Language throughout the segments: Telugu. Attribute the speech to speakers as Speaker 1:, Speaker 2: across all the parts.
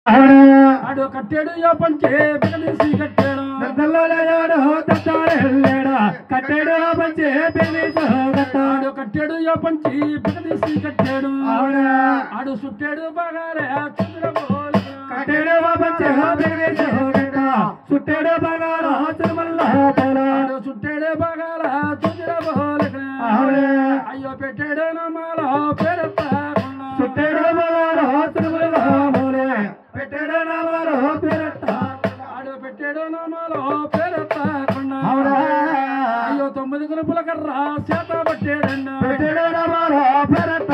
Speaker 1: ఆడు కట్టాడు పంచే బిగదీసి కట్టాడు
Speaker 2: కట్టాడు పంచే
Speaker 1: ఆడు కట్టాడు పంచి బిగదీసి కట్టాడు ఆడు చుట్టాడు బాగాలే
Speaker 2: కట్టాడు పంచే చుట్టాడు బాగాల
Speaker 1: ఆడు చుట్టాడు బాగాల అయ్యో పెట్టాడు నమాల పేరత్త
Speaker 2: చుట్టాడు బాగాల పెట్టాడు నామాలో పేరట్ట
Speaker 1: ఆడు పెట్టాడు నమాలో పేరత్త అయ్యో 9 గురుపుల కర్ర చేత పట్టాడన్న
Speaker 2: పెట్టాడు నామాలో పేరట్ట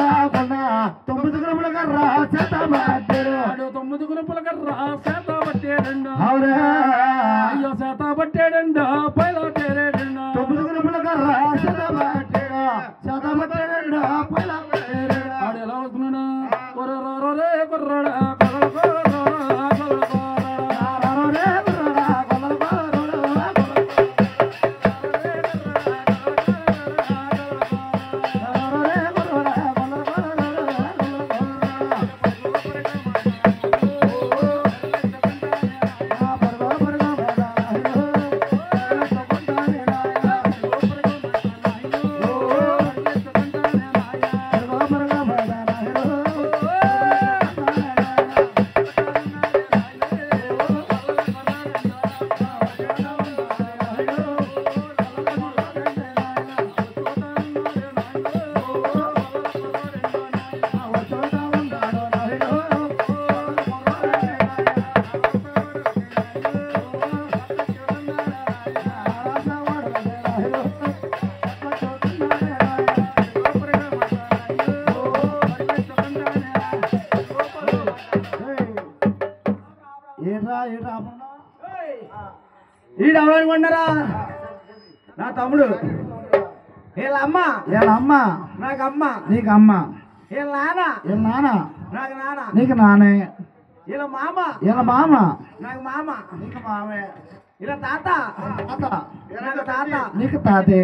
Speaker 2: 9 గురుపుల కర్ర చేత పట్టాడు
Speaker 1: ఆడు 9 గురుపుల కర్ర చేత పట్టాడన్న అయ్యో చేత పట్టాడండ పైల పేరేడండ
Speaker 2: 9 గురుపుల కర్ర చేత పట్టాడు పైల
Speaker 1: ఆడు ఎలా వస్తున్నాడు కొర్రే కొర్రడా
Speaker 2: ఈడవనుకున్నారా నా తమ్ముడు వీళ్ళ అమ్మ నాకు అమ్మ నీకు అమ్మ వీళ్ళ నాన్న నాకు నాన్న నీకు నానే వీళ్ళ మామ నాకు మామ నీకు మామే వీళ్ళ తాత నాకు తాత నీకు తాతే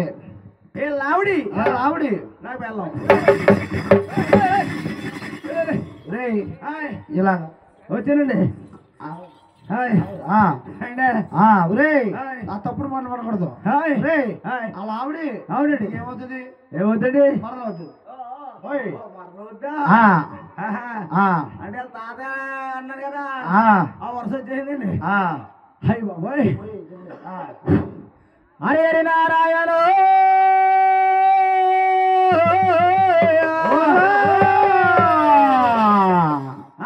Speaker 2: వీళ్ళ ఆవిడి నాకు బెల్లం రే ఇలా వచ్చానండి ఆ తప్పుడు మాట్లాడకూడదు అలా ఆవిడండి ఏమవుతుంది మరలవద్దు అంటే తాత అన్నాడు కదా ఆ వర్షం వచ్చేసిందండి అయ్యి బాబోయ్ హరి హరి నారాయణ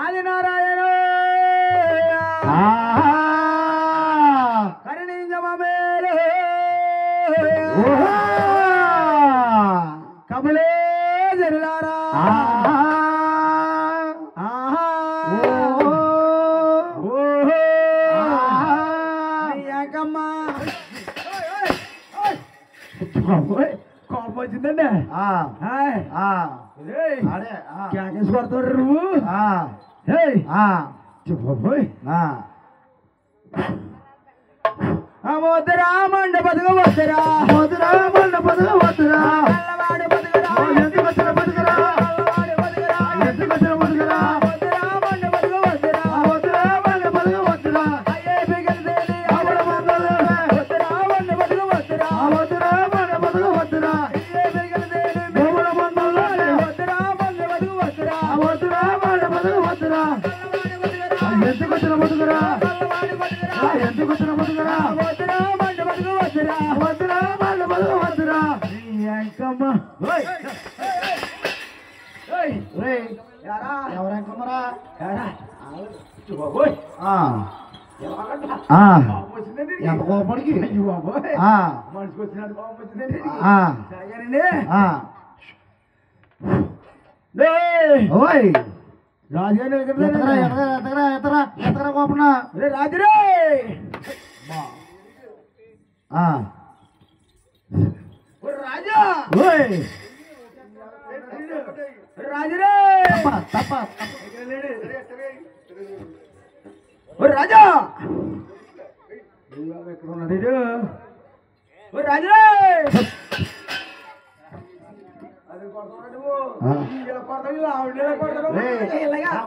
Speaker 2: ఆది నారాయణ కబలే జరులారా కోపం వచ్చిందండి క్యాకేసి కొడతాడు నువ్వు మోదరా మండ బతుక వద్దరా అల్లవాడి బతుకరా ఎందుకు వచ్చిన బతుకరా మండ బతుక వద్దరా అయ్యే బిగల్దేని అవడ మందరా మండ బతుక వద్దరా అయ్యే బిగల్దేని అవడ మందరా మండ బతుక వద్దరా ఎందుకు వచ్చిన బతుకరా ఎవరెంకమ్మరా ఎంత కోపడికి మనిషికి వచ్చినట్టు కోపం వచ్చిందండి రాజు ఎత్తరా కోపన రాజురే రాజా రాజురే తప్ప రాజా ఎక్కడ ఉన్నాడు రాజురే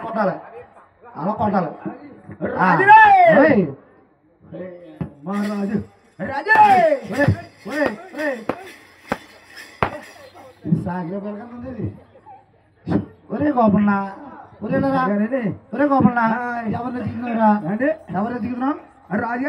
Speaker 2: కొట్టాలి అలా కొట్టాలి
Speaker 1: రాజులే!
Speaker 2: ఓయ్. మహారాజు
Speaker 1: రాజే!
Speaker 2: ఒరేయ్, ఒరేయ్, ఒరేయ్. ఇది సాగిన పిల్లకన్నా ఇది. ఒరే గోపన్న ఒరే ఒరే గోపన్న ఎవరిని దిగుతున్నారా
Speaker 1: అంటే
Speaker 2: ఎవరిని దిగుతున్నావు
Speaker 1: రాజుగారు